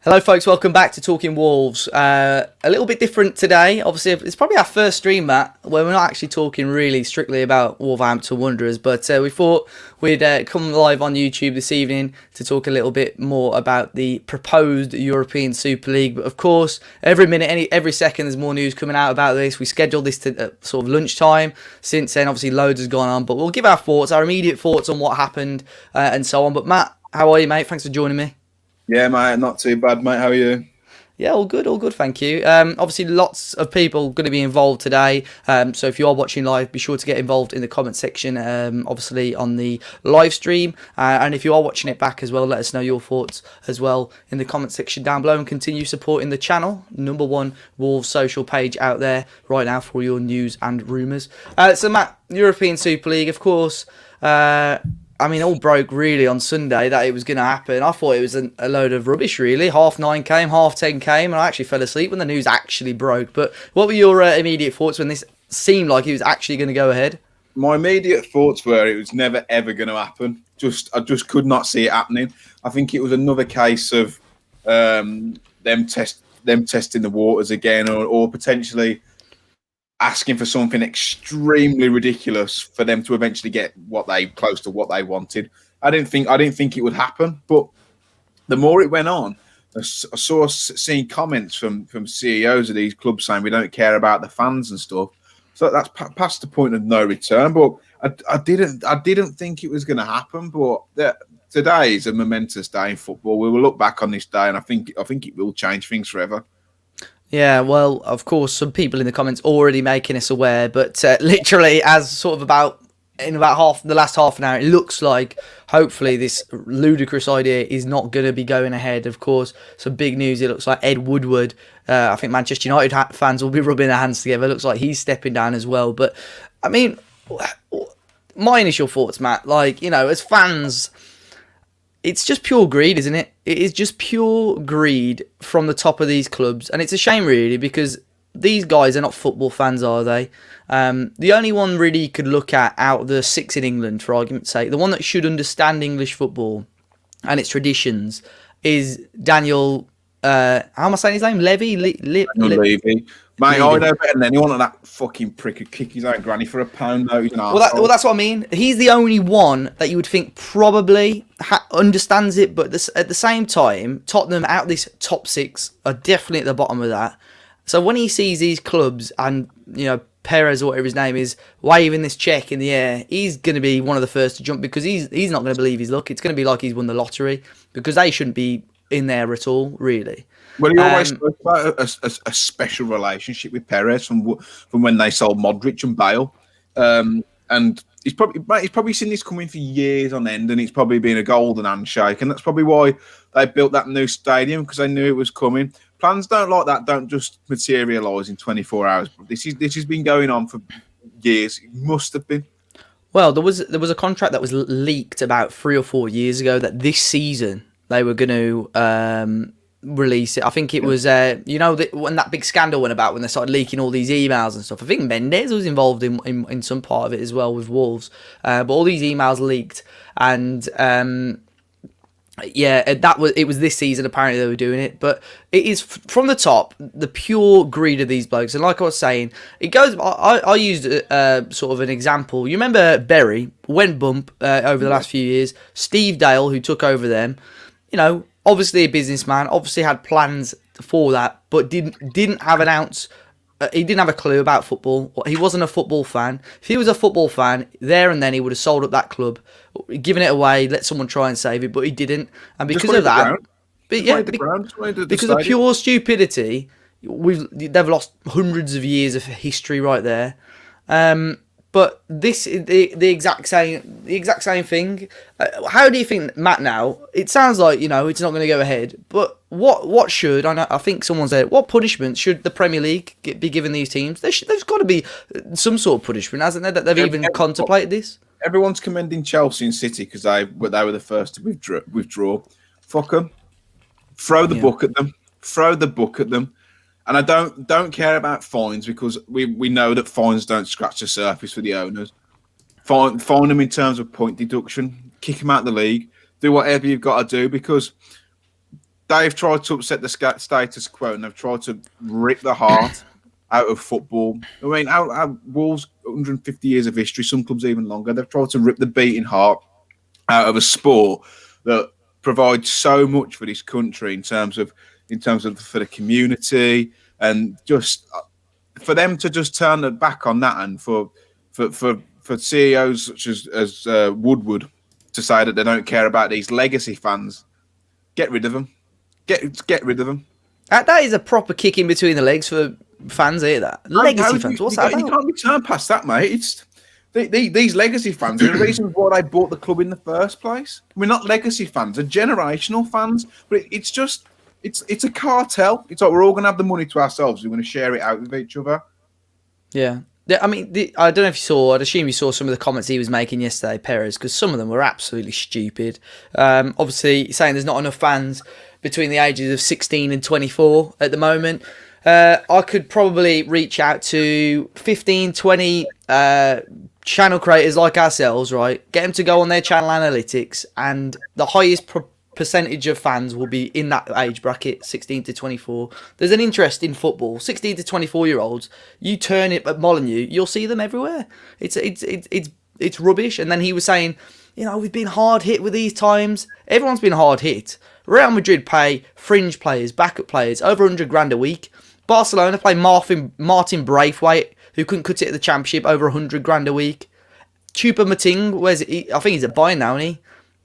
Hello, folks. Welcome back to Talking Wolves. A little bit different today. Obviously, it's probably our first stream, Matt, where we're not actually talking really strictly about Wolverhampton Wanderers, but we thought we'd come live on YouTube this evening to talk a little bit more about the proposed European Super League. But of course, every minute, every second, there's more news coming out about this. We scheduled this to sort of lunchtime. Since then, obviously, loads has gone on, but we'll give our thoughts, our immediate thoughts on what happened and so on. But Matt, how are you, mate? Thanks for joining me. Yeah, mate, not too bad, mate. How are you? Yeah, all good, thank you. Obviously, lots of people going to be involved today. So if you are watching live, be sure to get involved in the comment section, obviously on the live stream. And if you are watching it back as well, let us know your thoughts as well in the comment section down below. And continue supporting the channel, #1 Wolves social page out there right now for all your news and rumours. So Matt, European Super League, of course. It all broke really on Sunday that it was going to happen. I thought it was a load of rubbish, really. 9:30 came, 10:30 came, and I actually fell asleep when the news actually broke. But what were your immediate thoughts when this seemed like it was actually going to go ahead? My immediate thoughts were it was never ever going to happen. I just could not see it happening. I think it was another case of them testing the waters again, or potentially asking for something extremely ridiculous for them to eventually get close to what they wanted. I didn't think it would happen, but the more it went on, I saw seeing comments from CEOs of these clubs saying we don't care about the fans and stuff. So that's past the point of no return. But I didn't think it was going to happen. But today is a momentous day in football. We will look back on this day, and I think it will change things forever. Yeah, well, of course, some people in the comments already making us aware, but literally, as sort of in about the last half an hour, it looks like hopefully this ludicrous idea is not going to be going ahead. Of course, some big news. It looks like Ed Woodward. I think Manchester United fans will be rubbing their hands together. It looks like he's stepping down as well. But I mean, my initial thoughts, Matt, as fans, it's just pure greed, isn't it? It is just pure greed from the top of these clubs. And it's a shame, really, because these guys are not football fans, are they? The only one really you could look at out of the 6 in England, for argument's sake, the one that should understand English football and its traditions is Daniel... how am I saying his name? Levy? Levy. Mate, I know better than anyone on that fucking prick who kick his own granny for £1. No, well, that's what I mean. He's the only one that you would think probably understands it, but at the same time, Tottenham out of this top 6 are definitely at the bottom of that. So when he sees these clubs and, Perez or whatever his name is, waving this check in the air, he's going to be one of the first to jump because he's not going to believe his luck. It's going to be like he's won the lottery because they shouldn't be in there at all, really. Well, he always spoke about a special relationship with Perez from when they sold Modric and Bale, and he's probably seen this coming for years on end, and it's probably been a golden handshake, and that's probably why they built that new stadium because they knew it was coming. Plans like that don't just materialise in 24 hours. This has been going on for years. It must have been. Well, there was a contract that was leaked about 3 or 4 years ago that this season they were going to release it. I think it was when that big scandal went about when they started leaking all these emails and stuff. I think Mendes was involved in some part of it as well with Wolves, but all these emails leaked, and it was this season apparently they were doing it. But it is from the top, the pure greed of these blokes. And like I was saying, it goes. I used sort of an example. You remember Bury went bump over the last few years. Steve Dale, who took over them, obviously a businessman, obviously had plans for that, but didn't have an ounce. He didn't have a clue about football. He wasn't a football fan. If he was a football fan, there and then he would have sold up that club, given it away, let someone try and save it, but he didn't. And because of that, because of pure stupidity, they've lost hundreds of years of history right there. But this is the exact same thing. How do you think, Matt? Now it sounds like it's not going to go ahead. But what should I think someone said? What punishment should the Premier League be giving these teams? There's got to be some sort of punishment, hasn't there? That they've even contemplated this. Everyone's commending Chelsea and City because they were the first to withdraw. Fuck them. Throw the book at them. Throw the book at them. And I don't care about fines because we know that fines don't scratch the surface for the owners. Fine them in terms of point deduction, kick them out of the league, do whatever you've got to do because they've tried to upset the status quo, and they've tried to rip the heart out of football. I mean, our Wolves, 150 years of history, some clubs even longer. They've tried to rip the beating heart out of a sport that provides so much for this country in terms of for the community, and just for them to just turn their back on that, and for CEOs such as Woodward to say that they don't care about these legacy fans. Get rid of them. Get rid of them. That is a proper kick in between the legs for fans here. That legacy fans. What's that about? You can't return past that, mate. It's these legacy fans are the reason why they bought the club in the first place. We're not legacy fans; they're generational fans. But it's a cartel. It's like we're all going to have the money to ourselves. We're going to share it out with each other. Yeah. I mean, I don't know if you saw. I'd assume you saw some of the comments he was making yesterday, Perez, because some of them were absolutely stupid. Obviously, saying there's not enough fans between the ages of 16 and 24 at the moment. I could probably reach out to 15, 20 channel creators like ourselves, right? Get them to go on their channel analytics, and the highest percentage of fans will be in that age bracket, 16 to 24. There's an interest in football. 16 to 24-year-olds, you turn it at Molineux, you'll see them everywhere. It's rubbish. And then he was saying, we've been hard hit with these times. Everyone's been hard hit. Real Madrid pay fringe players, backup players, over 100 grand a week. Barcelona play Martin Braithwaite, who couldn't cut it at the Championship, over 100 grand a week. Choupo-Moting, I think he's at Bayern now, isn't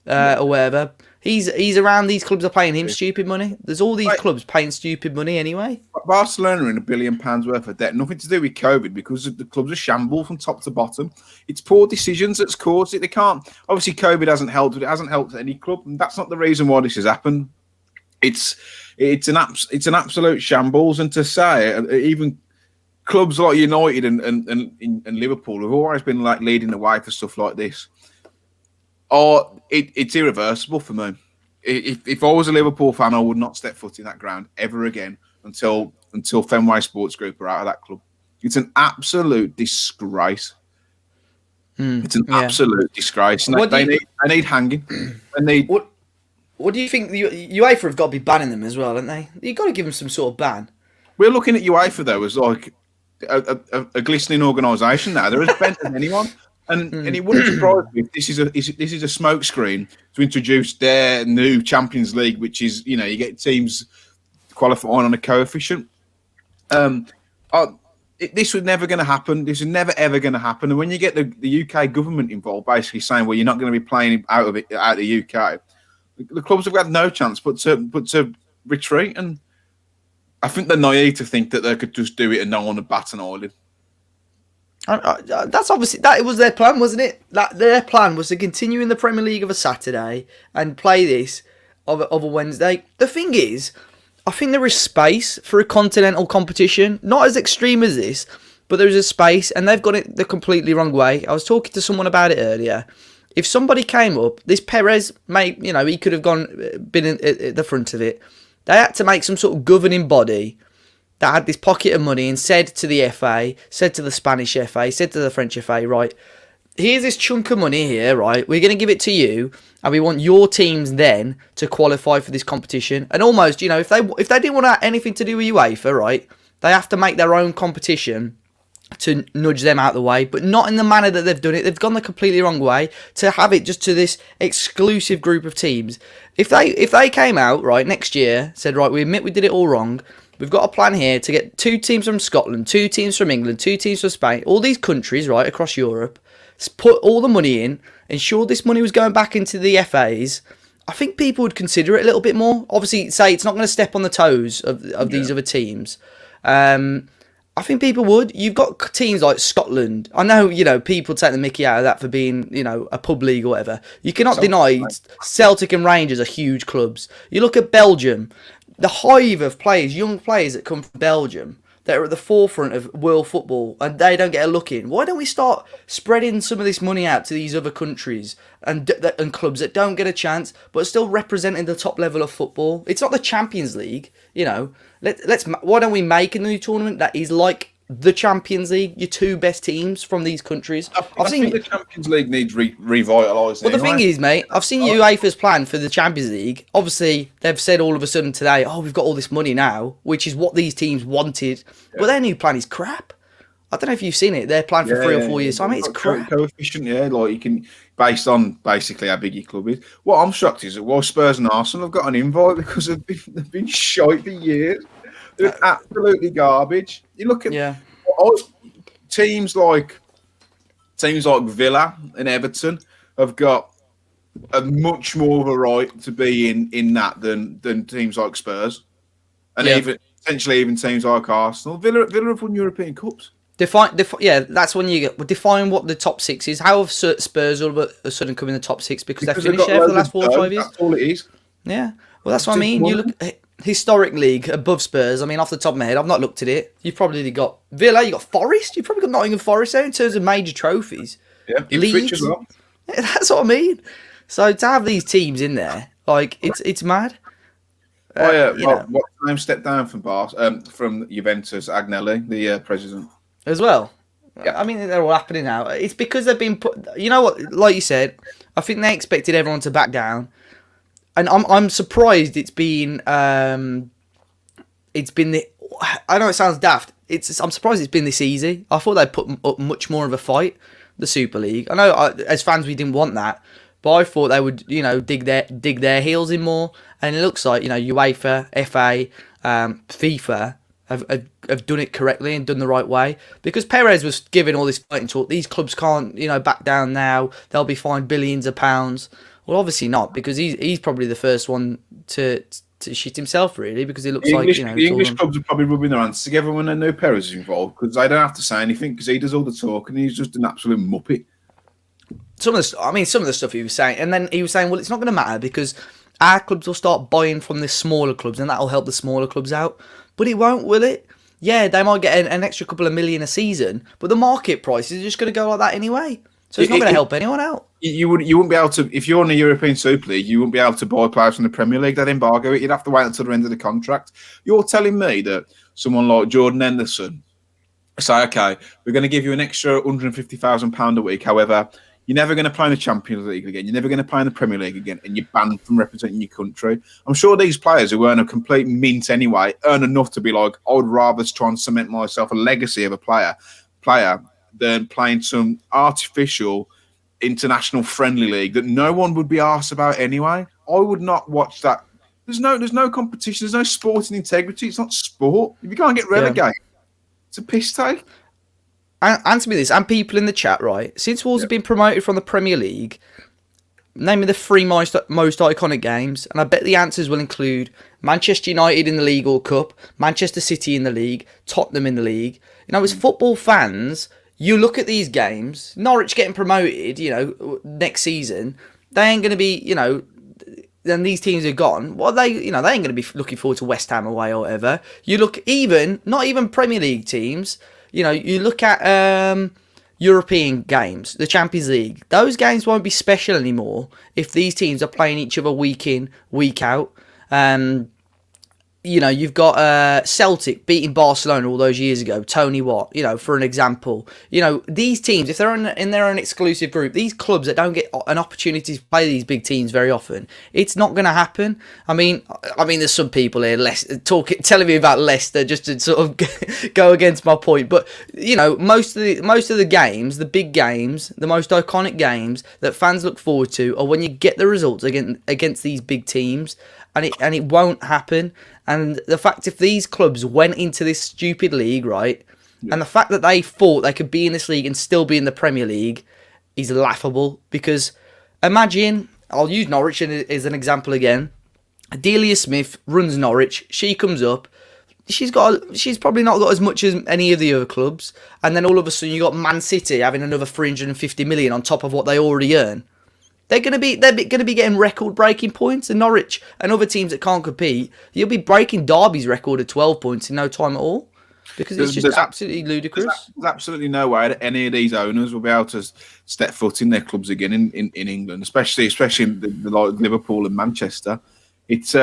he? Or wherever. He's around. These clubs are paying him stupid money. There's all these clubs paying stupid money anyway. Barcelona are in £1 billion worth of debt. Nothing to do with COVID, because the clubs are shambles from top to bottom. It's poor decisions that's caused it. They can't. Obviously, COVID hasn't helped. It hasn't helped any club, and that's not the reason why this has happened. It's an absolute shambles. And to say even clubs like United and Liverpool have always been like leading the way for stuff like this. It's irreversible for me. If I was a Liverpool fan, I would not step foot in that ground ever again until Fenway Sports Group are out of that club. It's an absolute disgrace. It's an absolute disgrace. They need hanging. What do you think? UEFA have got to be banning them as well, haven't they? You've got to give them some sort of ban. We're looking at UEFA though as like a glistening organisation now. They're as bent as anyone. And it wouldn't surprise me if this is a smokescreen to introduce their new Champions League, which is, you get teams qualifying on a coefficient. This was never going to happen. This is never ever going to happen. And when you get the UK government involved, basically saying, well, you're not going to be playing out of the UK, the clubs have got no chance but to retreat. And I think they're naive to think that they could just do it and no one would bat an eyelid. That's obviously that was their plan, wasn't it? That their plan was to continue in the Premier League of a Saturday and play this of a Wednesday. The thing is, I think there is space for a continental competition, not as extreme as this, but there is a space, and they've got it the completely wrong way. I was talking to someone about it earlier. If somebody came up, this Perez, mate, he could have been at the front of it. They had to make some sort of governing body that had this pocket of money and said to the FA, said to the Spanish FA, said to the French FA, right, here's this chunk of money here, right, we're going to give it to you, and we want your teams then to qualify for this competition. And almost, if they didn't want anything to do with UEFA, right, they have to make their own competition to nudge them out of the way, but not in the manner that they've done it. They've gone the completely wrong way to have it just to this exclusive group of teams. If they came out, right, next year, said, right, we admit we did it all wrong, we've got a plan here to get 2 teams from Scotland, 2 teams from England, 2 teams from Spain, all these countries, right, across Europe, put all the money in, ensure this money was going back into the FAs, I think people would consider it a little bit more. Obviously, say it's not going to step on the toes of these other teams. I think people would. You've got teams like Scotland. I know, people take the mickey out of that for being, a pub league or whatever. You cannot deny Celtic and Rangers are huge clubs. You look at Belgium. The hive of players, young players that come from Belgium, that are at the forefront of world football, and they don't get a look in. Why don't we start spreading some of this money out to these other countries and clubs that don't get a chance, but are still representing the top level of football? It's not the Champions League, Why don't we make a new tournament that is like the Champions League, your two best teams from these countries. I think the Champions League needs revitalising. Well, the thing is, mate, I've seen UEFA's plan for the Champions League. Obviously, they've said all of a sudden today, oh, we've got all this money now, which is what these teams wanted. But their new plan is crap. I don't know if you've seen it. Their plan for 3 or 4 years. So, I mean, it's crap. Coefficient, like you can, based on basically how big your club is. What I'm shocked is that Spurs and Arsenal have got an invite because they've been shite for years. They're absolutely garbage. You look at teams like Villa and Everton have got a much more of a right to be in that than teams like Spurs, and even teams like Arsenal. Villa have won European Cups. That's when you define what the top 6 is. How have Spurs all of a sudden come in the top 6 because they've finished there for the last 4 or 5 years? That's all it is. Yeah, well, that's what I mean. You look historic league above Spurs. I mean, off the top of my head, I've not looked at it. You've probably got Villa, you got Forest. You've probably got Nottingham Forest there in terms of major trophies. Yeah, Ipswich as well. That's what I mean. So to have these teams in there, like it's mad. What time stepped down from Juventus? Agnelli, the president. As well. Yeah. I mean, they're all happening now. It's because they've been put. You know what? Like you said, I think they expected everyone to back down, and I'm surprised it's been the. I know it sounds daft. I'm surprised it's been this easy. I thought they'd put up much more of a fight. The Super League. I know as fans we didn't want that, but I thought they would dig their heels in more. And it looks like UEFA, FA, FIFA. Have done it correctly and done the right way, because Perez was giving all this fighting talk. These clubs can't back down now. They'll be fined billions of pounds. Well, obviously not, because he's probably the first one to shit himself, really, because it looks the English clubs are probably rubbing their hands together when they know Perez is involved, because they don't have to say anything because he does all the talk and he's just an absolute muppet. Some of the stuff he was saying, and then he was saying, well, it's not going to matter because our clubs will start buying from the smaller clubs and that'll help the smaller clubs out. But it won't, will it? Yeah, they might get an extra couple of million a season, but the market prices are just going to go like that anyway. So it's not going to help anyone out. You wouldn't be able to, if you're in the European Super League, you wouldn't be able to buy players from the Premier League. They'd embargo it. You'd have to wait until the end of the contract. You're telling me that someone like Jordan Henderson say, okay, we're going to give you an extra £150,000 a week. However, you're never going to play in the Champions League again. You're never going to play in the Premier League again, and you're banned from representing your country. I'm sure these players who earn a complete mint anyway earn enough to be like, I would rather try and cement myself a legacy of a player than playing some artificial international friendly league that no one would be arsed about anyway. I would not watch that. There's no competition. There's no sporting integrity. It's not sport. If you can't get relegated, it's a piss take. Answer me this, and people in the chat, right? Since Wolves have been promoted from the Premier League, name me the 3 most iconic games, and I bet the answers will include Manchester United in the League or Cup, Manchester City in the League, Tottenham in the League. As football fans, you look at these games, Norwich getting promoted, next season, they ain't going to be, then these teams are gone. Well, they ain't going to be looking forward to West Ham away or whatever. You look not even Premier League teams. You look at European games, the Champions League. Those games won't be special anymore if these teams are playing each other week in, week out. You've got Celtic beating Barcelona all those years ago. Tony Watt, for an example. These teams, if they're in their own exclusive group, these clubs that don't get an opportunity to play these big teams very often, it's not going to happen. I mean, there's some people here telling me about Leicester just to sort of go against my point. But most of the games, the big games, the most iconic games that fans look forward to are when you get the results against these big teams. And it won't happen. And the fact if these clubs went into this stupid league, right, and the fact that they thought they could be in this league and still be in the Premier League is laughable. Because imagine, I'll use Norwich as an example again. Delia Smith runs Norwich. She comes up. She's probably not got as much as any of the other clubs. And then all of a sudden you got Man City having another 350 million on top of what they already earn. They're going to be getting record-breaking points, and Norwich and other teams that can't compete, you'll be breaking Derby's record of 12 points in no time at all, because it's just absolutely ludicrous. There's absolutely no way that any of these owners will be able to step foot in their clubs again in England, especially in the like Liverpool and Manchester. It's you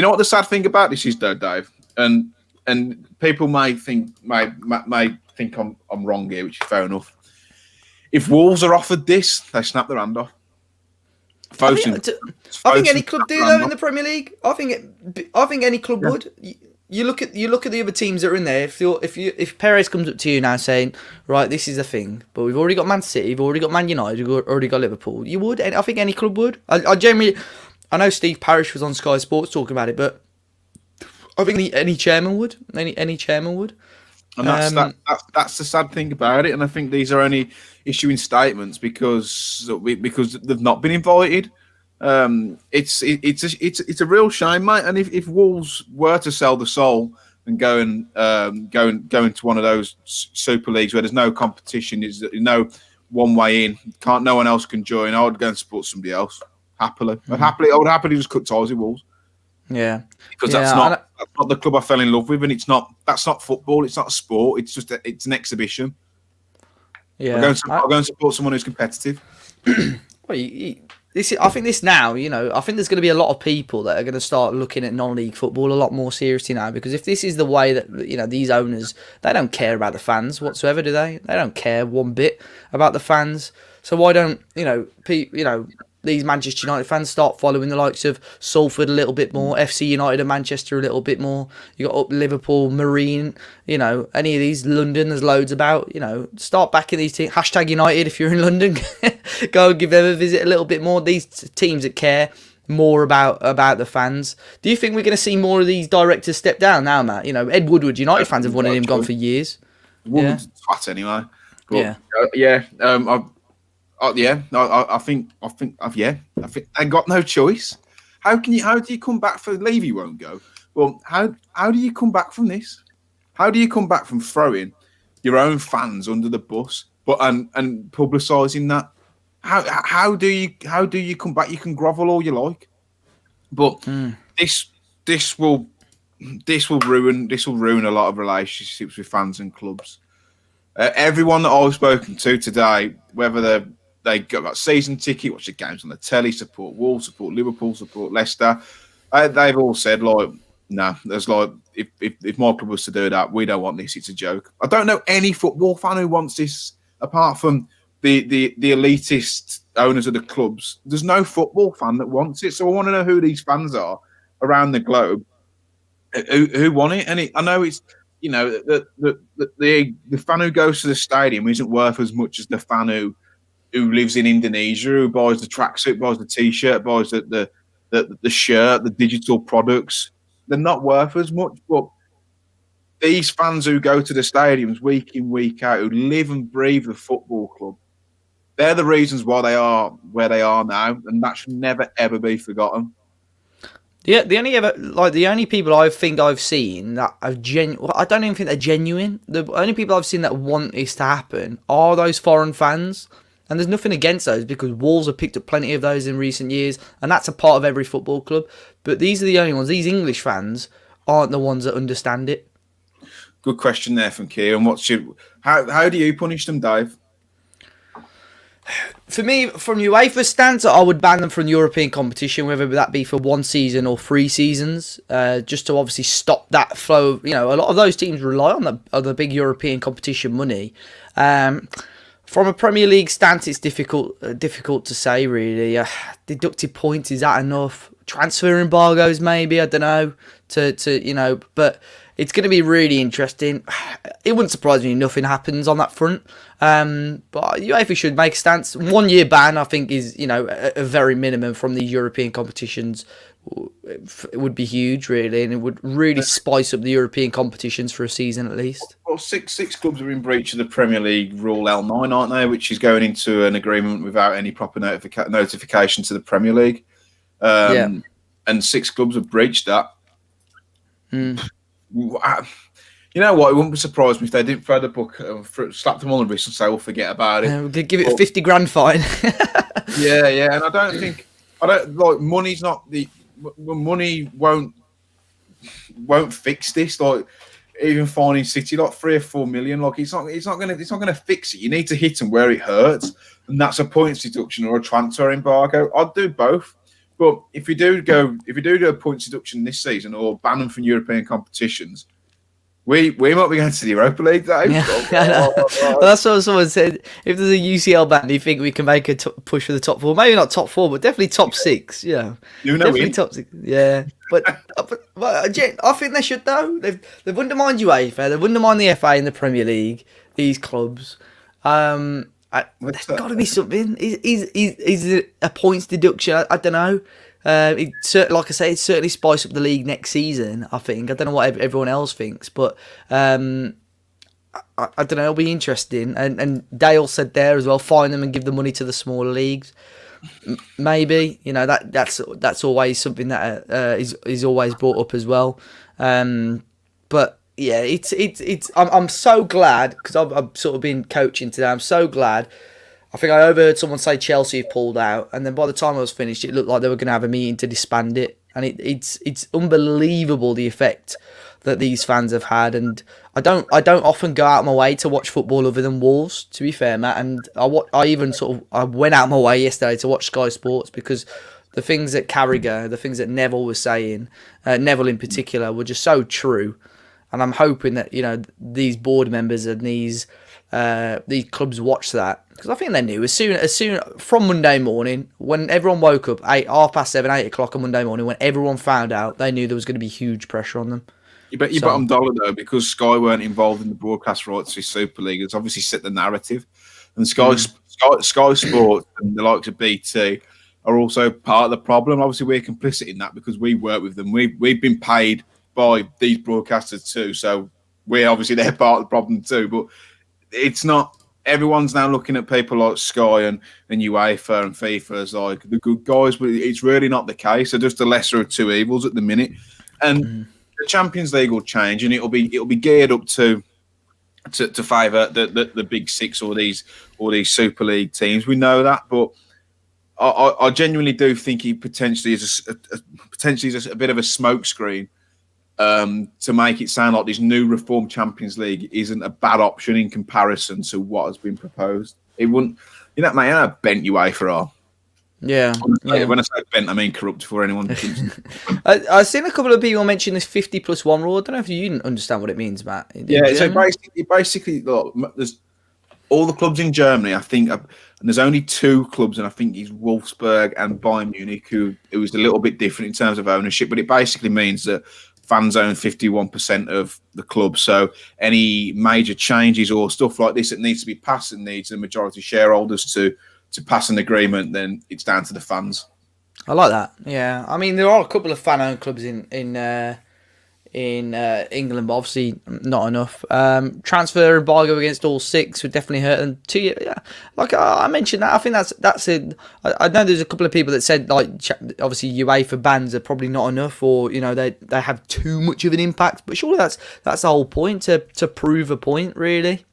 know what the sad thing about this is, though, Dave, and and people may think I'm wrong here, which is fair enough. If Wolves are offered this, they snap their hand off. I think any club do though in the Premier League. I think any club would. You look at the other teams that are in there. If Perez comes up to you now saying, right, this is the thing, but we've already got Man City, we've already got Man United, we've already got Liverpool. You would. I think any club would. I know Steve Parish was on Sky Sports talking about it, but I think any chairman would. Any chairman would. And that's the sad thing about it. And I think these are only issuing statements because they've not been invited. It's a real shame, mate. And if Wolves were to sell the soul and go into one of those super leagues where there's no competition, there's no one way in, no one else can join, I would go and support somebody else happily. I would happily just cut ties with Wolves. Yeah, because that's not the club I fell in love with, and that's not football. It's not a sport. It's just it's an exhibition. Yeah, I'll go and support someone who's competitive. Well, I think this now. I think there's going to be a lot of people that are going to start looking at non-league football a lot more seriously now, because if this is the way that these owners, they don't care about the fans whatsoever, do they? They don't care one bit about the fans. So why don't these Manchester United fans start following the likes of Salford a little bit more, FC United and Manchester a little bit more. You got up Liverpool, Marine, any of these, London, there's loads about, start backing these teams. Hashtag United if you're in London. Go and give them a visit a little bit more. These teams that care more about the fans. Do you think we're going to see more of these directors step down now, Matt? Ed Woodward, United fans have wanted him gone for years. Woodward's twat anyway. But, I think they got no choice. How do you come back for Levy won't go? Well, how do you come back from this? How do you come back from throwing your own fans under the bus, and publicising that? How do you come back? You can grovel all you like, but this will ruin a lot of relationships with fans and clubs. Everyone that I've spoken to today, whether they got season ticket, watch the games on the telly, support Wolves, support Liverpool, support Leicester, they've all said there's if my club was to do that, we don't want this. It's a joke. I don't know any football fan who wants this apart from the elitist owners of the clubs. There's no football fan that wants it. So I want to know who these fans are around the globe who want it. And I know it's the fan who goes to the stadium isn't worth as much as the fan who lives in Indonesia, who buys the tracksuit, buys the t-shirt, buys the shirt, the digital products. They're not worth as much. But these fans who go to the stadiums week in, week out, who live and breathe the football club, they're the reasons why they are where they are now, and that should never ever be forgotten. Yeah, the only people I think I've seen that have I don't even think they're genuine. The only people I've seen that want this to happen are those foreign fans. And there's nothing against those, because Wolves have picked up plenty of those in recent years, and that's a part of every football club. But these are the only ones. These English fans aren't the ones that understand it. Good question there from Kieran. How do you punish them, Dave? For me, from UEFA's stance, I would ban them from European competition, whether that be for 1 season or 3 seasons, just to obviously stop that flow. A lot of those teams rely on the big European competition money. From a Premier League stance, it's difficult to say, really. Deducted points, is that enough? Transfer embargoes, maybe, I don't know. But it's going to be really interesting. It wouldn't surprise me if nothing happens on that front. But UEFA should make a stance. 1 year ban, I think, is a very minimum from the European competitions. It would be huge, really, and it would really spice up the European competitions for a season at least. Well, six clubs are in breach of the Premier League rule L9, aren't they? Which is going into an agreement without any proper notification to the Premier League. And 6 clubs have breached that. You know what? It wouldn't surprise me if they didn't throw the book, slap them on the wrist and say, "We'll forget about it." We'll give it a 50 grand fine. Yeah, and money's not the. Money won't fix this. Like, even finding City 3 or 4 million, it's not gonna fix it. You need to hit them where it hurts, and that's a points deduction or a transfer embargo. I'd do both. But if we do a points deduction this season or ban them from European competitions, We might be going to the Europa League, Dave. Yeah, I know. Well, that's what someone said. If there's a UCL ban, do you think we can make a push for the top four? Maybe not top four, but definitely top six. Yeah, definitely top six. Yeah, but I think they should though. They've undermined UEFA, they've undermined the FA and the Premier League. These clubs. There's got to be something. Is it a points deduction? I don't know. Like I say, it certainly spice up the league next season. I think. I don't know what everyone else thinks, but I don't know. It'll be interesting. And Dale said there as well, fine them and give the money to the smaller leagues. Maybe that's always something that is always brought up as well. But yeah, it's. I'm so glad because I've sort of been coaching today. I'm so glad. I think I overheard someone say Chelsea have pulled out, and then by the time I was finished, it looked like they were going to have a meeting to disband it. And it's unbelievable the effect that these fans have had. And I don't often go out of my way to watch football other than Wolves, to be fair, Matt. And I went out of my way yesterday to watch Sky Sports because the things that Carragher, the things that Neville was saying, Neville in particular, were just so true. And I'm hoping that these board members and these clubs watch that. Because I think they knew as soon from Monday morning when everyone woke up 7:30, 8 o'clock on Monday morning when everyone found out, they knew there was going to be huge pressure on them. You bet them dollar though, because Sky weren't involved in the broadcast rights for Super League. It's obviously set the narrative, and Sky Sports and the likes of BT are also part of the problem. Obviously, we're complicit in that because we work with them. We've been paid by these broadcasters too, so we're obviously they're part of the problem too. But it's not. Everyone's now looking at people like Sky and UEFA and FIFA as like the good guys, but it's really not the case. They're just the lesser of two evils at the minute. And the Champions League will change, and it'll be geared up to favour the big six or these Super League teams. We know that, but I genuinely do think he potentially is a bit of a smokescreen. To make it sound like this new reformed Champions League isn't a bad option in comparison to what has been proposed. It wouldn't, mate, how bent UEFA are. Yeah. When I say bent, I mean corrupt for anyone who thinks. I've seen a couple of people mention this 50+1 rule. I don't know if you understand what it means, Matt. So basically, look, there's all the clubs in Germany, I think, and there's only two clubs, and I think it's Wolfsburg and Bayern Munich, who it was a little bit different in terms of ownership, but it basically means that fans own 51% of the club. So any major changes or stuff like this that needs to be passed and needs the majority shareholders to pass an agreement, then it's down to the fans. I like that. Yeah, I mean there are a couple of fan-owned clubs in England, but obviously not enough. Transfer embargo against all six would definitely hurt them. Like I mentioned that, I think that's it. I know there's a couple of people that said like obviously UEFA bans are probably not enough, or they have too much of an impact. But surely that's the whole point, to prove a point, really.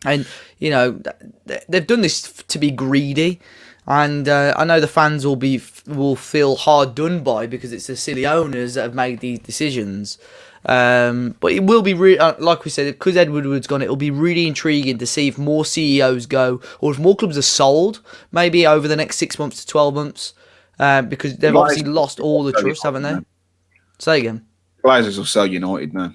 And they've done this to be greedy. And I know the fans will feel hard done by because it's the silly owners that have made these decisions. But it will be like we said, because Ed Woodward's gone, it'll be really intriguing to see if more CEOs go or if more clubs are sold maybe over the next 6 months to 12 months because they've obviously lost all the trust, haven't they? Say again. Glazers will sell United now.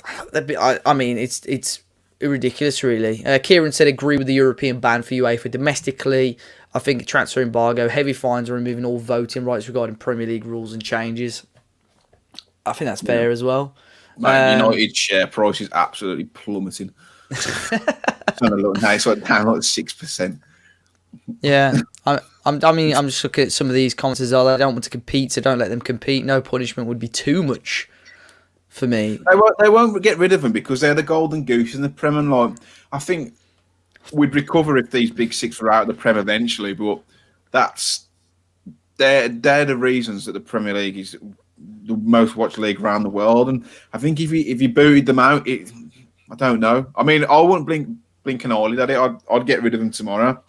I mean, it's ridiculous, really. Kieran said agree with the European ban for UEFA domestically. I think transfer embargo, heavy fines, and removing all voting rights regarding Premier League rules and changes. I think that's fair as well. United's share price is absolutely plummeting. It's down like 6%. Yeah, I'm just looking at some of these comments as well. They don't want to compete, so don't let them compete. No punishment would be too much for me. They won't get rid of them because they're the golden goose in the Prem. And I think we'd recover if these big six were out of the Prem eventually, but they're the reasons that the Premier League is the most watched league around the world. And I think if you booted them out, I don't know. I mean, I wouldn't blink an eyelid at it. I'd get rid of them tomorrow,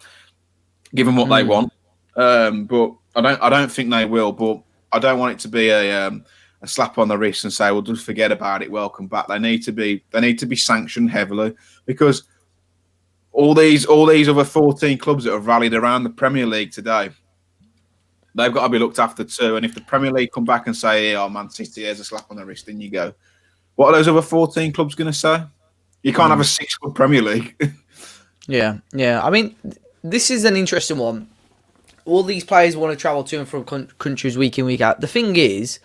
give them what they want. But I don't think they will. But I don't want it to be a slap on the wrist and say, "Well, just forget about it. Welcome back." They need to be sanctioned heavily because all these other 14 clubs that have rallied around the Premier League today, they've got to be looked after too. And if the Premier League come back and say, "Oh, Man City, here's a slap on the wrist," then you go, What are those other 14 clubs going to say? You can't have a 6-club Premier League. Yeah, yeah. I mean, this is an interesting one. All these players want to travel to and from countries week in, week out. The thing is,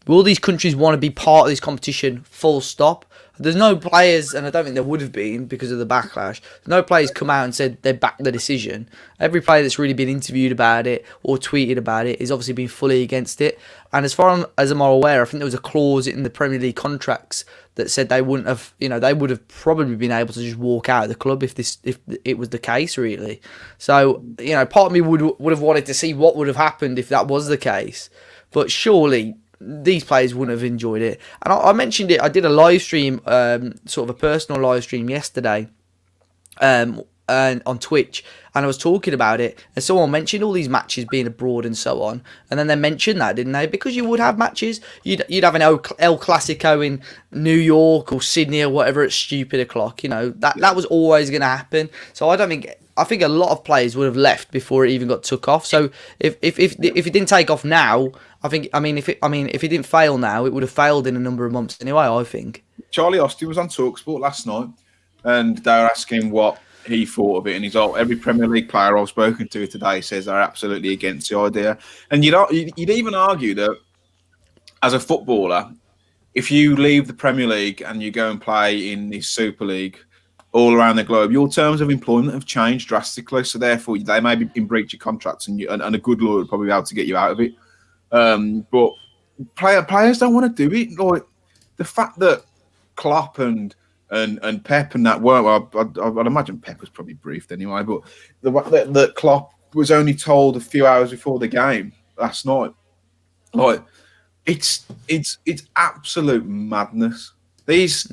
will these countries want to be part of this competition full stop? There's no players, and I don't think there would have been because of the backlash. No players come out and said they backed the decision. Every player that's really been interviewed about it or tweeted about it is obviously been fully against it. And as far as I'm aware, I think there was a clause in the Premier League contracts that said they wouldn't have, they would have probably been able to just walk out of the club if it was the case, really. So, part of me would have wanted to see what would have happened if that was the case. But surely these players wouldn't have enjoyed it. And I mentioned it. I did a live stream, sort of a personal live stream yesterday, and on Twitch, and I was talking about it, and someone mentioned all these matches being abroad and so on, and then they mentioned that, didn't they? Because you would have matches, you'd have an El Clasico in New York or Sydney or whatever at stupid o'clock. That was always going to happen. So I think a lot of players would have left before it even got took off. So if it didn't take off now, if it didn't fail now, it would have failed in a number of months anyway, I think. Charlie Austin was on TalkSport last night, and they were asking what he thought of it, and he's all, every Premier League player I've spoken to today says they're absolutely against the idea. And you'd even argue that as a footballer, if you leave the Premier League and you go and play in this Super League all around the globe, your terms of employment have changed drastically. So therefore, they may be in breach of contracts, and a good lawyer would probably be able to get you out of it. But players don't want to do it. Like the fact that Klopp and Pep and that weren't. Well, I'd imagine Pep was probably briefed anyway. But that Klopp was only told a few hours before the game last night. Like it's absolute madness. These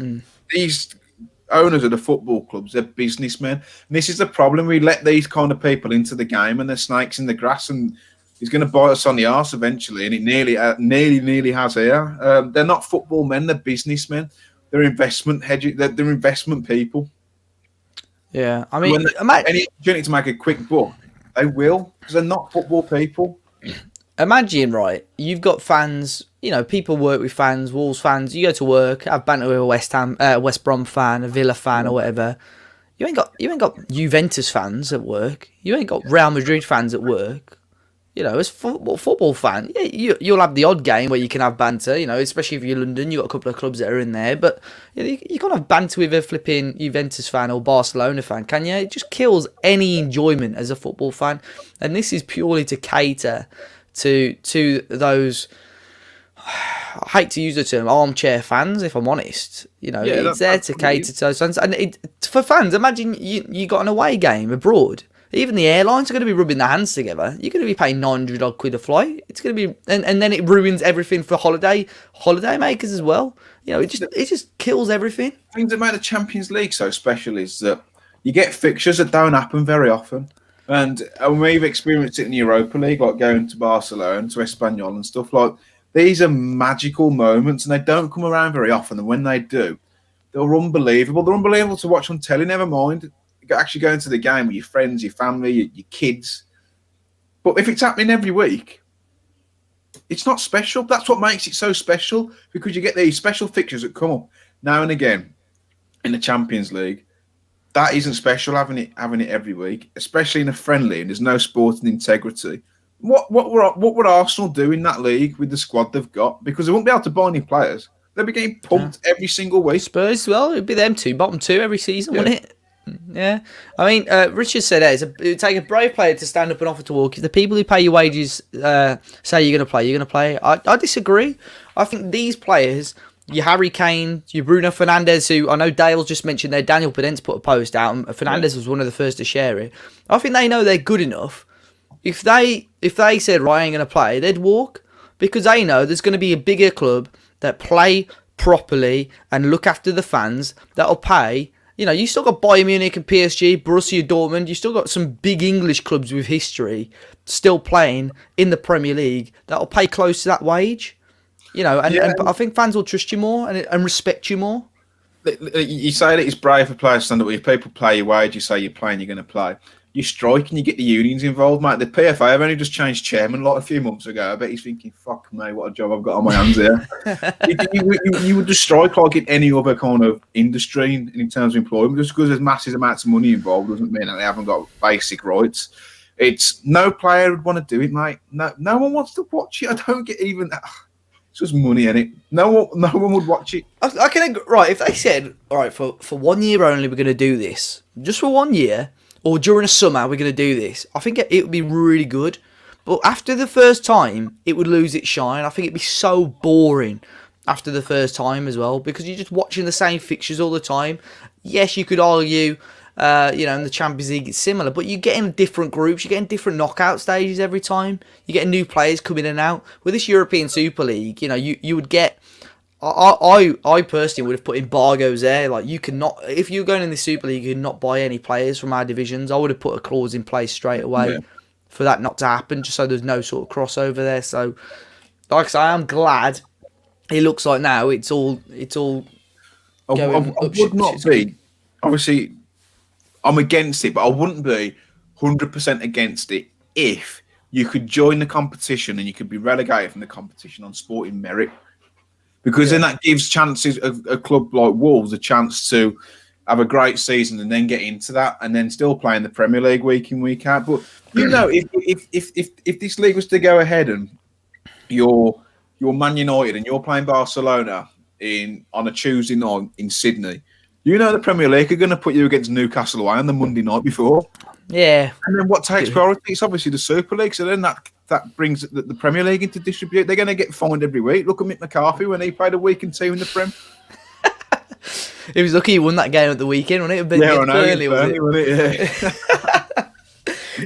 owners of the football clubs, they're businessmen, and this is the problem. We let these kind of people into the game, and they're snakes in the grass, and he's going to bite us on the arse eventually, and it nearly has here. They're not football men; they're businessmen. They're investment they're investment people. Yeah, I mean, any opportunity to make a quick buck, they will, because they're not football people. Imagine, right? You've got fans. People work with fans, Wolves fans. You go to work, have banter with a West Brom fan, a Villa fan, or whatever. You ain't got Juventus fans at work. You ain't got Real Madrid fans at work. As football fan, yeah, you'll have the odd game where you can have banter. Especially if you're London, you've got a couple of clubs that are in there. But you can't have banter with a flipping Juventus fan or Barcelona fan, can you? It just kills any enjoyment as a football fan. And this is purely to cater to those. I hate to use the term armchair fans, if I'm honest. It's there to cater to those fans. And for fans, imagine you got an away game abroad. Even the airlines are going to be rubbing their hands together. You're going to be paying 900 odd quid a flight. It's going to be, and then it ruins everything for holiday makers as well. It just kills everything. Things that make the Champions League so special is that you get fixtures that don't happen very often. And we've experienced it in the Europa League, like going to Barcelona, to Espanyol and stuff. Like, these are magical moments, and they don't come around very often. And when they do, they're unbelievable. They're unbelievable to watch on telly, never mind actually going to the game with your friends, your family, your kids. But if it's happening every week, it's not special. That's what makes it so special, because you get these special fixtures that come up now and again in the Champions League. That isn't special, having it every week, especially in a friendly, and there's no sporting integrity. What would Arsenal do in that league with the squad they've got? Because they won't be able to buy any players. They'll be getting pumped every single week. Spurs, well, it'd be them two, bottom two every season, wouldn't it? Yeah, I mean, Richard said it would take a brave player to stand up and offer to walk. If the people who pay your wages say you're going to play. I disagree. I think these players, your Harry Kane, your Bruno Fernandes, who I know Dale's just mentioned there, Daniel Podence put a post out, and Fernandes was one of the first to share it. I think they know they're good enough. If they said, right, I ain't going to play, they'd walk, because they know there's going to be a bigger club that play properly and look after the fans that'll pay. You still got Bayern Munich and PSG, Borussia Dortmund. You still got some big English clubs with history still playing in the Premier League that'll pay close to that wage. And I think fans will trust you more and respect you more. You say that it's brave for players to stand up. If people play your wage, you say you're playing, you're going to play. you strike and you get the unions involved, mate. The PFA have only just changed chairman like a few months ago. I bet he's thinking, fuck me, what a job I've got on my hands here. you would just strike like in any other kind of industry in terms of employment. Just because there's massive amounts of money involved doesn't mean that they haven't got basic rights. It's no player would want to do it, mate. No one wants to watch it. I don't get even. It's just money in it. No one would watch it. I can agree. Right, if they said, all right, for 1 year only, we're going to do this, just for 1 year, or during a summer, we're going to do this, I think it would be really good. But after the first time, it would lose its shine. I think it'd be so boring after the first time as well, because you're just watching the same fixtures all the time. Yes, you could argue, in the Champions League it's similar, but you're getting different groups, you're getting different knockout stages every time. You're getting new players coming in and out. With this European Super League, you would get. I personally would have put embargoes there. Like, you cannot, if you're going in the Super League, you cannot buy any players from our divisions. I would have put a clause in place straight away for that not to happen, just so there's no sort of crossover there. So, like I say, I'm glad. It looks like now it's all. I would not be. Obviously, I'm against it, but I wouldn't be 100% against it if you could join the competition and you could be relegated from the competition on sporting merit. Because then that gives chances a club like Wolves a chance to have a great season and then get into that and then still play in the Premier League week in, week out. But if this league was to go ahead and you're Man United and you're playing Barcelona on a Tuesday night in Sydney, the Premier League are going to put you against Newcastle away on the Monday night before. Yeah. And then what takes priority? It's obviously the Super League. So then that brings the Premier League into distribute. They're going to get fined every week. Look at Mick McCarthy when he played a week and two in the Prem. He was lucky he won that game at the weekend, wasn't it? Yeah, I know. Burnley, wasn't it?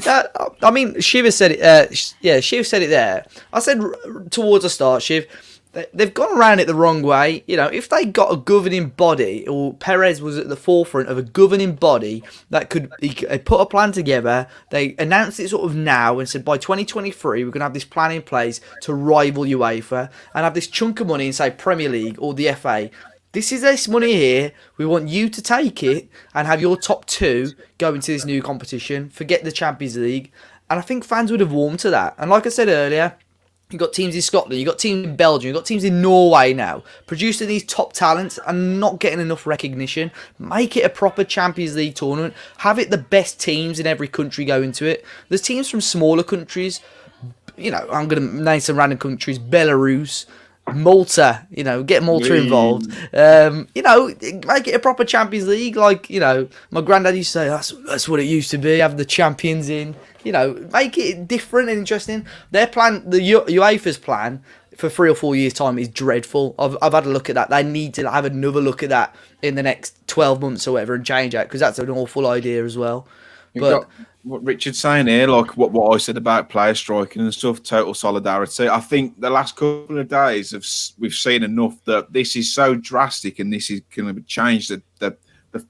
Yeah. I mean, Shiv said it. Shiv said it there. I said towards the start, Shiv, they've gone around it the wrong way. If they got a governing body, or Perez was at the forefront of a governing body that could put a plan together, they announced it sort of now and said by 2023 we're going to have this plan in place to rival UEFA and have this chunk of money in, say, Premier League or the FA. This is this money here. We want you to take it and have your top two go into this new competition. Forget the Champions League. And I think fans would have warmed to that. And like I said earlier, you've got teams in Scotland, you've got teams in Belgium, you've got teams in Norway now, producing these top talents and not getting enough recognition. Make it a proper Champions League tournament. Have it the best teams in every country go into it. There's teams from smaller countries. I'm going to name some random countries. Belarus, Malta, get Malta involved. Make it a proper Champions League. Like, my granddad used to say, that's what it used to be, have the champions in. Make it different and interesting. Their plan, the UEFA's plan for 3 or 4 years' time is dreadful. I've had a look at that. They need to have another look at that in the next 12 months or whatever and change that, because that's an awful idea as well. But what Richard's saying here, like what I said about player striking and stuff, total solidarity. I think the last couple of days we've seen enough that this is so drastic and this is going to change the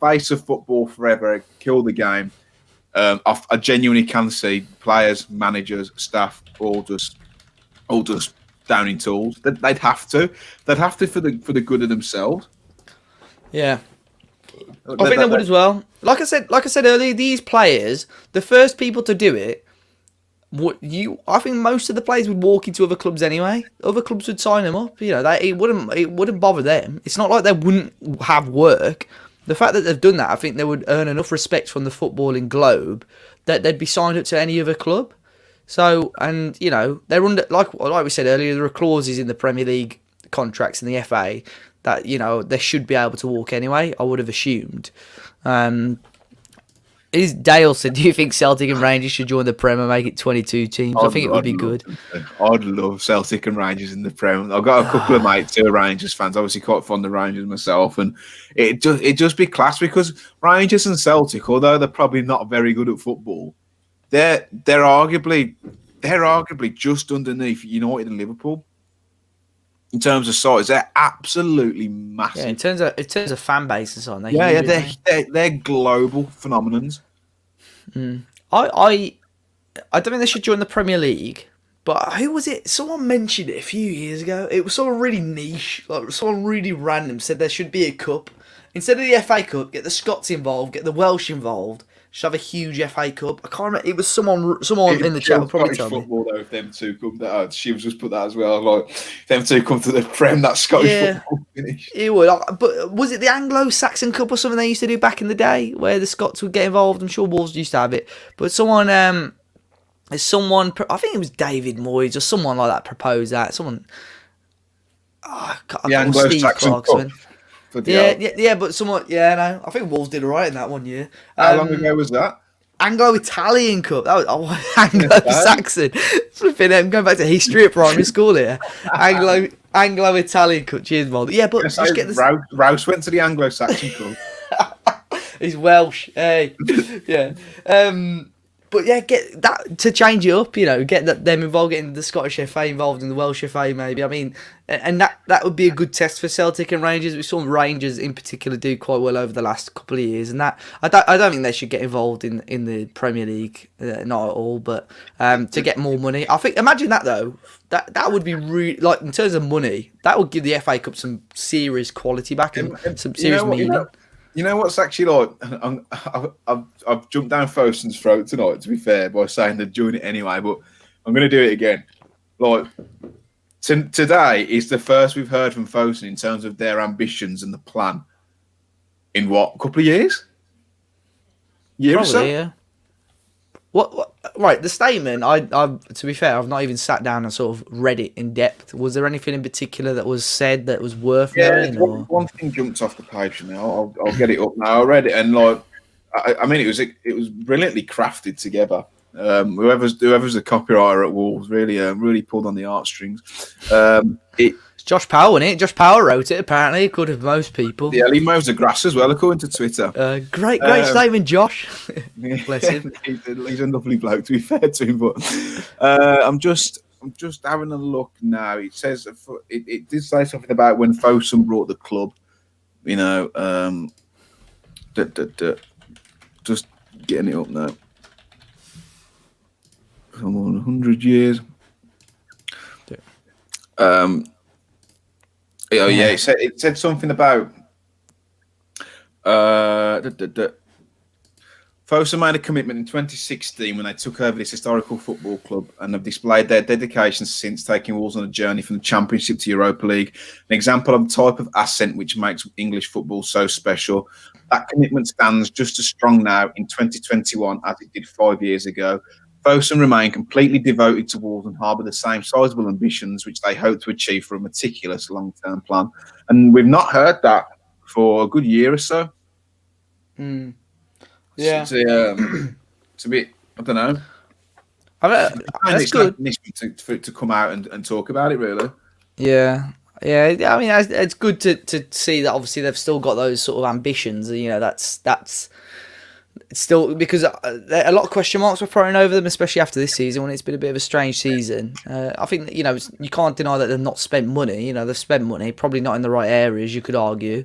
face of football forever, kill the game. I genuinely can see players, managers, staff all just down in tools. They'd have to for the good of themselves. Yeah. I think they would as well. Like I said earlier, these players, the first people to do it, I think most of the players would walk into other clubs anyway. Other clubs would sign them up. It wouldn't bother them. It's not like they wouldn't have work. The fact that they've done that, I think they would earn enough respect from the footballing globe that they'd be signed up to any other club. So, and they're under, like we said earlier, there are clauses in the Premier League contracts and the FA that they should be able to walk anyway. I would have assumed. Dale said, "Do you think Celtic and Rangers should join the Prem and make it 22 teams?" I think it would be good. I'd love Celtic and Rangers in the Prem. I've got a couple of mates who are Rangers fans. Obviously, quite fond of Rangers myself, and it just be class because Rangers and Celtic, although they're probably not very good at football, they're arguably just underneath United and Liverpool. In terms of size, they're absolutely massive. Yeah, in terms of fan base and so on, they're global phenomenons. I don't think they should join the Premier League, but who was it? Someone mentioned it a few years ago. It was someone really niche, like someone really random said there should be a cup instead of the FA Cup. Get the Scots involved, get the Welsh involved. should have a huge FA Cup. I can't remember. It was someone in the chat will probably Scottish tell me. football though, if them two come, she was just put that as well. Like them two come to the Prem, that Scottish football finish. It would. But was it the Anglo-Saxon Cup or something they used to do back in the day, where the Scots would get involved? I'm sure Wolves used to have it. But someone, I think it was David Moyes or someone like that proposed that. Someone. The Anglo-Saxon Cup. Yeah, but someone, no, I think Wolves did alright in that one year. How long ago was that? Anglo-Italian Cup. That was Anglo-Saxon. Flipping it. I'm going back to history at primary school here. Anglo-Italian Cup. Cheers, Mold. Yeah, but just get this. Rouse went to the Anglo-Saxon Cup. He's Welsh. Hey, yeah. But yeah, get that to change it up. Get them involved, getting the Scottish FA involved in the Welsh FA, maybe. I mean, and that would be a good test for Celtic and Rangers. We saw Rangers in particular do quite well over the last couple of years, and that I don't think they should get involved in the Premier League, not at all. But to get more money, I think. Imagine that though. That would be really, like, in terms of money, that would give the FA Cup some serious quality back and some serious meaning. You know what's actually like? I've jumped down Foson's throat tonight, to be fair, by saying they're doing it anyway, but I'm going to do it again. Like, today is the first we've heard from Fosun in terms of their ambitions and the plan in what, a couple of years? Year or so? Yeah. What? Right, the statement. I to be fair, I've not even sat down and sort of read it in depth. Was there anything in particular that was said that was worth knowing? One thing jumped off the page for me. I'll get it up now. I read it and like, I mean, it was brilliantly crafted together. Whoever's the copywriter at Wolves really pulled on the heartstrings. It's Josh Powell, wasn't it? Josh Powell wrote it, apparently, according to most people. Yeah, he mows the grass as well, according to Twitter. Great statement, Josh. Bless him. He's a lovely bloke, to be fair to him. But I'm just having a look now. It says it did say something about when Fosun brought the club. Just getting it up now. Come on, 100 years. It said something about Fosun made a commitment in 2016 when they took over this historical football club and have displayed their dedication since, taking Wolves on a journey from the Championship to Europa League. An example of the type of ascent which makes English football so special. That commitment stands just as strong now in 2021 as it did 5 years ago. Fosun remain completely devoted to Wolves and harbour the same sizable ambitions which they hope to achieve for a meticulous long-term plan. And we've not heard that for a good year or so. Yeah. It's a bit, I don't know. That's good. For it to come out and talk about it, really. Yeah. I mean, it's good to see that obviously they've still got those sort of ambitions. That's still, because a lot of question marks were thrown over them, especially after this season when it's been a bit of a strange season. I think that, you can't deny that they've not spent money. They've spent money, probably not in the right areas, you could argue.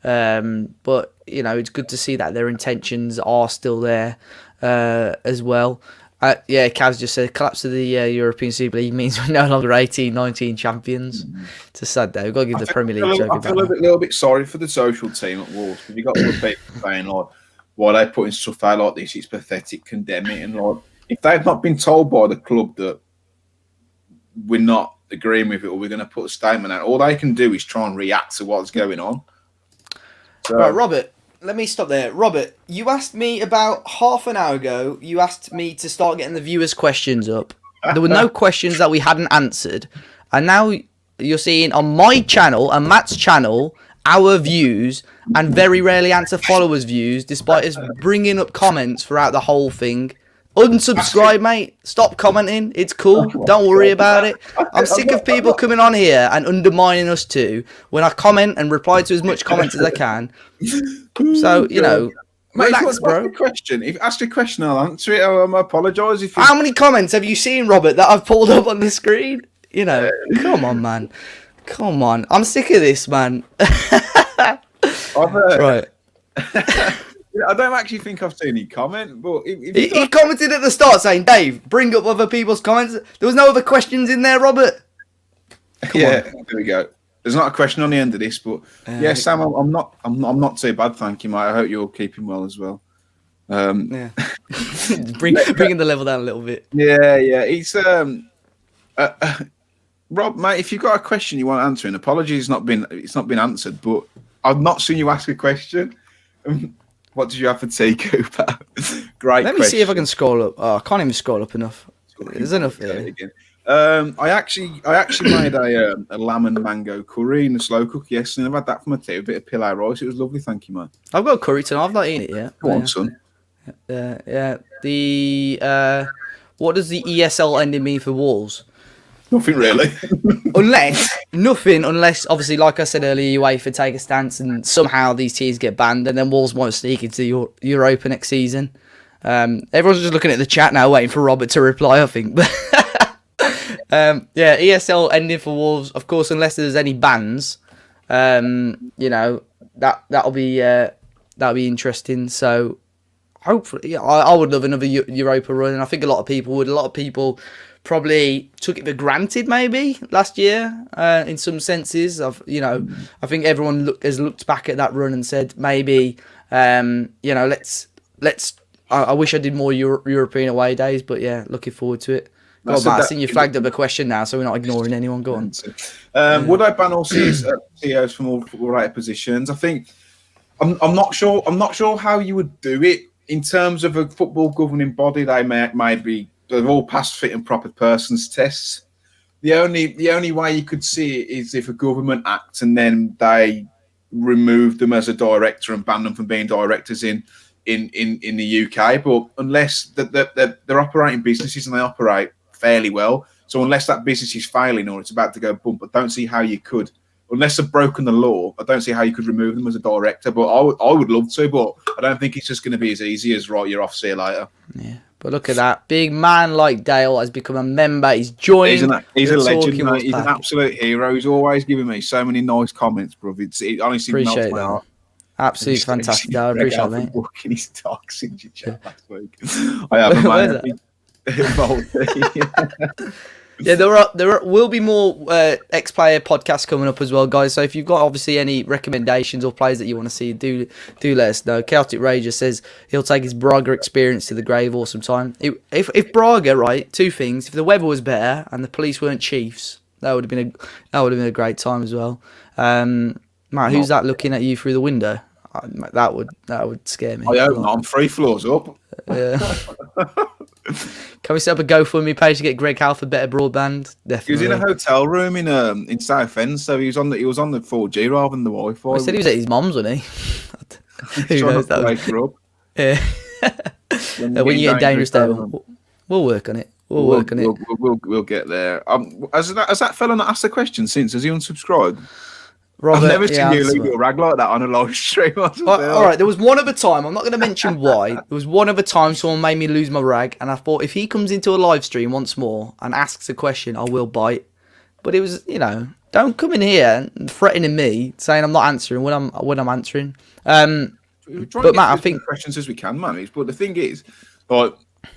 But it's good to see that their intentions are still there as well. Kaz just said collapse of the European Super League means we're no longer 18-19 champions. It's a sad day. We've got to give the Premier League joke. I feel a little bit sorry for the social team at Wolves, because you've got other people saying, like, why they putting stuff out like this, it's pathetic, condemn it. And like, if they've not been told by the club that we're not agreeing with it or we're going to put a statement out, all they can do is try and react to what's going on. So, right, Robert, let me stop there. Robert, you asked me about half an hour ago, you asked me to start getting the viewers' questions up. There were no questions that we hadn't answered. And now you're seeing on my channel and Matt's channel our views, and very rarely answer followers' views, despite us bringing up comments throughout the whole thing. Unsubscribe, mate. Stop commenting. It's cool. Don't worry about it. I'm sick of people coming on here and undermining us too when I comment and reply to as much comments as I can. So, relax, bro. Ask a question, I'll answer it. I apologise if. How many comments have you seen, Robert, that I've pulled up on the screen? Come on, man. Come on. I'm sick of this, man. Right. I don't actually think I've seen any comment, but he commented at the start saying, Dave, bring up other people's comments. There was no other questions in there, Robert. Come on. There we go. There's not a question on the end of this, but Sam, I'm not too bad, thank you, mate. I hope you're keeping well as well. Yeah. Bringing the level down a little bit. Yeah. It's Rob, mate. If you've got a question you want answering, apologies, it's not been answered. But I've not seen you ask a question. What did you have for tea, Cooper? Great. Let me see if I can scroll up. Oh, I can't even scroll up enough. There's enough there. I actually made a lamb and mango curry in the slow cook yesterday. I've had that for my tea, a bit of pilau rice. It was lovely, thank you, mate. I've got curry tonight. I've not eaten it yet. Go on, son. Yeah. The what does the ESL ending mean for Wolves? Nothing really. Unless obviously, like I said earlier, UEFA take a stance and somehow these teams get banned, and then Wolves won't sneak into Europa next season. Everyone's just looking at the chat now, waiting for Robert to reply, I think. ESL ending for Wolves, of course, unless there's any bans. That'll be interesting. So hopefully, I would love another Europa run, and I think a lot of people would. A lot of people probably took it for granted, maybe last year, in some senses. I think everyone has looked back at that run and said maybe, let's. I wish I did more European away days, but yeah, looking forward to it. Go on, Matt, I think you flagged up a question now, so we're not ignoring anyone. Go on. Would I ban all CEOs from all football-related positions? I think I'm not sure. I'm not sure how you would do it in terms of a football governing body. They've all passed fit and proper persons tests. The only way you could see it is if a government acts and then they remove them as a director and ban them from being directors in the UK. But unless they're operating businesses and they operate fairly well, so unless that business is failing or it's about to go bump, I don't see how you could, unless they've broken the law, I don't see how you could remove them as a director. But I would love to, but I don't think it's just going to be as easy as right, you're off, see you later. Yeah. But look at that. Big man like Dale has become a member. He's joined. He's a legend, mate. He's an absolute hero. He's always giving me so many nice comments, bro. It honestly melts my heart. Absolutely fantastic. I appreciate it, mate. Walking his dog since you chat last week. I have a man. Yeah, there will be more ex-player podcasts coming up as well, guys. So if you've got obviously any recommendations or players that you want to see, do let us know. Celtic Rager says he'll take his Braga experience to the grave. Awesome time. If Braga, right, two things: if the weather was better and the police weren't chiefs, that would have been a great time as well. Matt, who's that looking at you through the window? That would scare me. I hope not. I'm 3 floors up. Can we set up a GoFundMe page to get Greg Howe for better broadband? Definitely. He was in a hotel room in Southend, so he was on the 4G rather than the Wi-Fi. I said he was at his mum's, wasn't he? Who knows that? Wake her up. Yeah. When you get dangerous, we'll work on it. We'll get there. Has that fella not asked a question since? Has he unsubscribed? Robert, I've never seen you leave your rag like that on a live stream. All right, there was one other time. I'm not going to mention why. There was one other time someone made me lose my rag, and I thought if he comes into a live stream once more and asks a question, I will bite. But it was, don't come in here threatening me, saying I'm not answering when I'm answering. But Matt, I think questions as we can, man. But the thing is, like,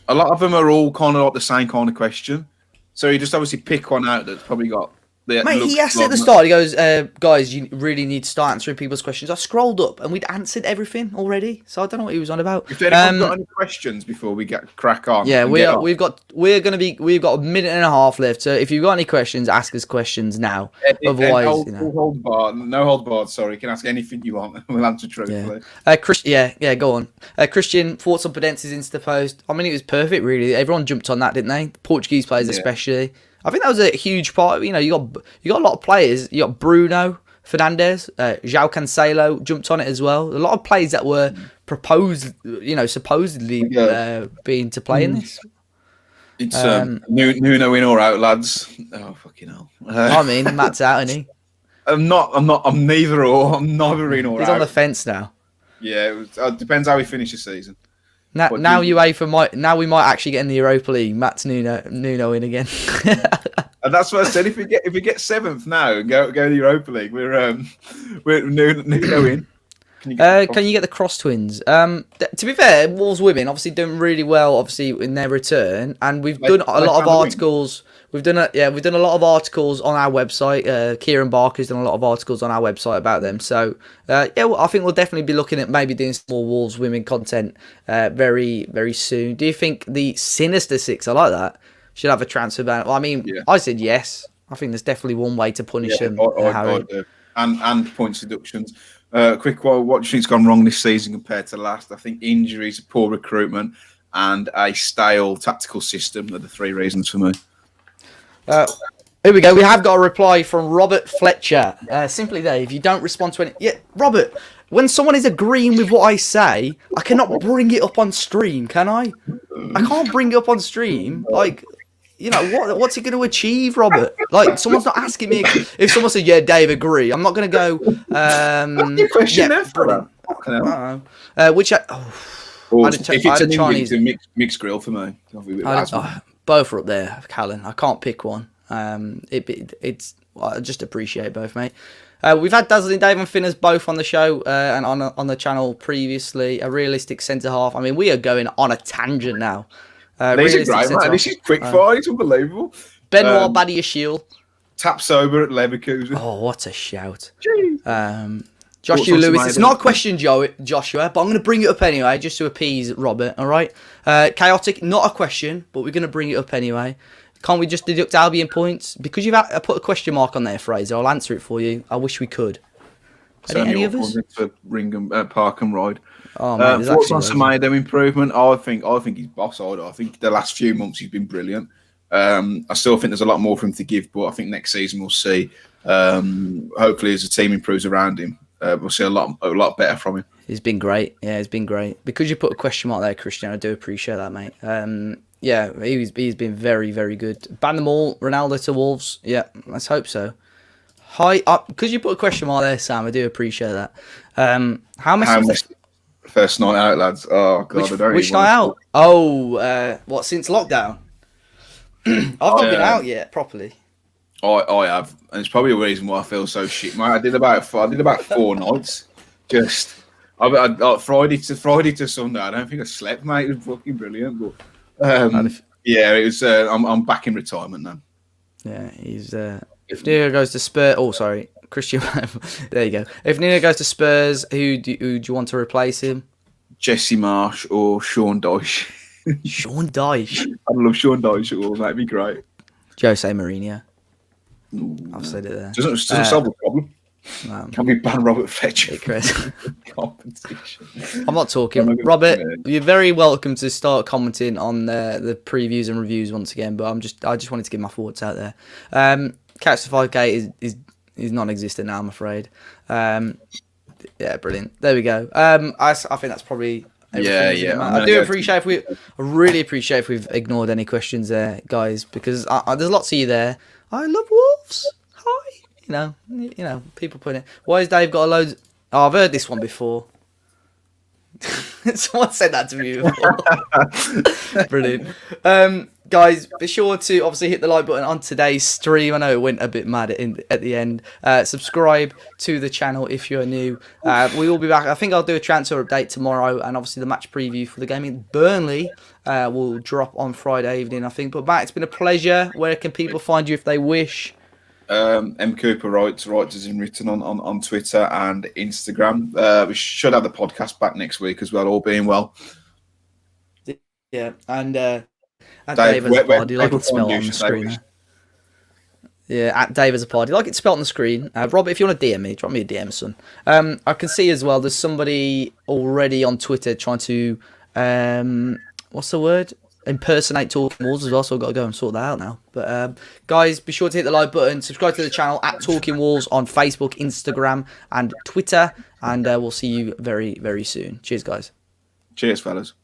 a lot of them are all kind of like the same kind of question. So you just obviously pick one out that's probably got. Mate, he asked at the start, he goes, guys, you really need to start answering people's questions. I scrolled up and we'd answered everything already, so I don't know what he was on about. If anyone's got any questions before we get crack on. Yeah, we've got a minute and a half left, so if you've got any questions, ask us questions now. Otherwise, no hold barred, sorry. You can ask anything you want, we'll answer truthfully. Go on. Christian, thoughts on Podence's Insta post? I mean, it was perfect, really. Everyone jumped on that, didn't they? The Portuguese players especially. I think that was a huge part. You got a lot of players. You got Bruno Fernandes, João Cancelo jumped on it as well. A lot of players that were proposed, supposedly being to play in this. It's Nuno in or out, lads. Oh fucking hell! I mean, Matt's out, isn't he? I'm neither or. I'm neither in or out. He's on the fence now. Yeah, it depends how we finish the season. Now we might actually get in the Europa League. Matt's Nuno in again. And that's what I said. If we get 7th now and go to the Europa League, we're Nuno in. Can you get the Cross twins? To be fair, Wolves women obviously doing really well, obviously in their return, and we've done a lot of articles We've done a lot of articles on our website. Kieran Barker's done a lot of articles on our website about them. So well, I think we'll definitely be looking at maybe doing some more Wolves women content very, very soon. Do you think the Sinister Six, I like that, should have a transfer ban? Well, I mean, I said yes. I think there's definitely one way to punish them. I do. And points deductions. Quick one, what do you think's gone wrong this season compared to last? I think injuries, poor recruitment, and a stale tactical system are the three reasons for me. Here we go. We have got a reply from Robert Fletcher. Simply there, if you don't respond to any... Yeah, Robert, when someone is agreeing with what I say, I cannot bring it up on stream, can I? I can't bring it up on stream. Like... You know, what's he going to achieve, Robert? Like, someone's not asking me. If someone said, yeah, Dave, agree, I'm not going to go... What's your question there for that? If it's a Chinese... It's a mixed grill for me. Both are up there, Callan. I can't pick one. It's I just appreciate both, mate. We've had Dazzling Dave and Finners both on the show and on the channel previously. A realistic centre-half. I mean, we are going on a tangent now. These are great, man. This is quick fire. It's unbelievable. Benoit Badiashile. Tap sober at Leverkusen. Oh, what a shout. Joshua Lewis. It's not a question, Joshua, but I'm going to bring it up anyway, just to appease Robert, all right? Chaotic, not a question, but we're going to bring it up anyway. Can't we just deduct Albion points? Because you've put a question mark on there, Fraser, I'll answer it for you. I wish we could. Any others? For Ringham, Park and Ride. Oh, man, thoughts on Semedo improvement? I think he's boss. I think the last few months he's been brilliant. I still think there's a lot more for him to give, but I think next season we'll see. Hopefully, as the team improves around him, we'll see a lot better from him. He's been great. Yeah, he's been great. Because you put a question mark there, Christian, I do appreciate that, mate. Yeah, he's been very, very good. Ban them all, Ronaldo to Wolves. Yeah, let's hope so. Hi, because you put a question mark there, Sam, I do appreciate that. How many... First night out, lads. Oh, God, which night out? Oh, what, since lockdown? I've not been out yet, properly. I have, and it's probably a reason why I feel so shit, mate. I did about 4 nights. Just Friday to Sunday. I don't think I slept, mate. It was fucking brilliant. But yeah, it was. I'm back in retirement now. Yeah, he's. If Nino goes to Spurs, oh sorry, Christian. There you go. If Nino goes to Spurs, who do you want to replace him? Jesse Marsh or Sean Dyche. Sean Dyche. I love Sean Dyche. It will that'd be great. Jose Mourinho. I've said it there. Doesn't solve the problem. Can we ban Robert Fletcher? Competition. I'm not talking. Robert, you're very welcome to start commenting on the previews and reviews once again. But I just wanted to get my thoughts out there. Catch the 5K is non-existent now, I'm afraid. Yeah, brilliant. There we go. I think that's probably everything. Yeah. I really appreciate if we've ignored any questions there, guys, because there's lots of you there. I love Wolves. Hi. You know, people putting it. Why has Dave got a load? Oh, I've heard this one before. Someone said that to me before. Brilliant. Guys, be sure to obviously hit the like button on today's stream. I know it went a bit mad at the end. Subscribe to the channel if you're new. We will be back. I think I'll do a transfer update tomorrow, and obviously the match preview for the game in Burnley will drop on Friday evening, I think. But Matt, it's been a pleasure. Where can people find you if they wish? M Cooper writes as in written on Twitter and Instagram. We should have the podcast back next week as well, all being well. Yeah, and at Dave as a pod, you like it spelled on the screen. Yeah, at Dave as a pod, you like it spelled on the screen. Robert, if you want to DM me, drop me a DM, son. I can see as well. There's somebody already on Twitter trying to what's the word? Impersonate Talking Wolves as well, so I've got to go and sort that out now. But guys, be sure to hit the like button, subscribe to the channel at Talking Wolves on Facebook, Instagram, and Twitter, and we'll see you very, very soon. Cheers, guys. Cheers, fellas.